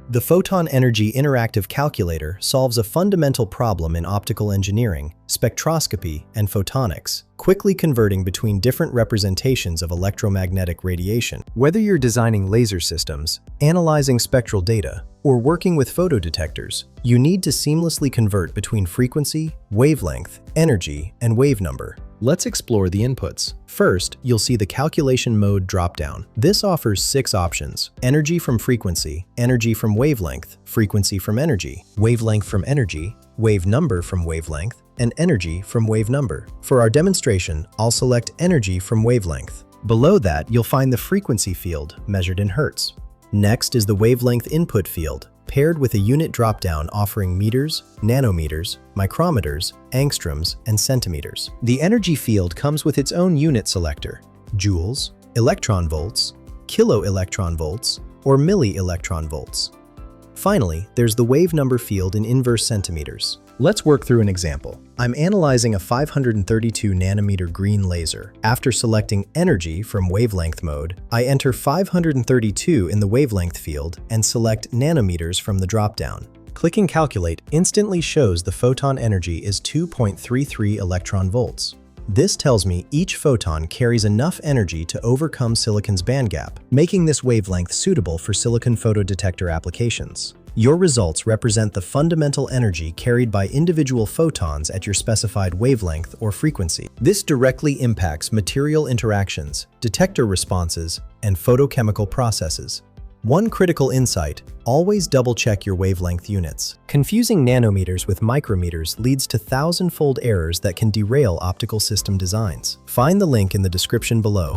The Photon Energy Interactive Calculator solves a fundamental problem in optical engineering, spectroscopy, and photonics, quickly converting between different representations of electromagnetic radiation. Whether you're designing laser systems, analyzing spectral data, or working with photodetectors, you need to seamlessly convert between frequency, wavelength, energy, and wave number. Let's explore the inputs. First, you'll see the calculation mode dropdown. This offers 6 options: energy from frequency, energy from wavelength, frequency from energy, wavelength from energy, wave number from wavelength, and energy from wave number. For our demonstration, I'll select energy from wavelength. Below that, you'll find the frequency field, measured in hertz. Next is the wavelength input field, paired with a unit dropdown offering meters, nanometers, micrometers, angstroms, and centimeters. The energy field comes with its own unit selector: joules, electron volts, kilo-electron volts, or milli-electron volts. Finally, there's the wave number field in inverse centimeters. Let's work through an example. I'm analyzing a 532 nanometer green laser. After selecting energy from wavelength mode, I enter 532 in the wavelength field and select nanometers from the dropdown. Clicking Calculate instantly shows the photon energy is 2.33 electron volts. This tells me each photon carries enough energy to overcome silicon's bandgap, making this wavelength suitable for silicon photodetector applications. Your results represent the fundamental energy carried by individual photons at your specified wavelength or frequency. This directly impacts material interactions, detector responses, and photochemical processes. One critical insight: always double-check your wavelength units. Confusing nanometers with micrometers leads to thousand-fold errors that can derail optical system designs. Find the link in the description below.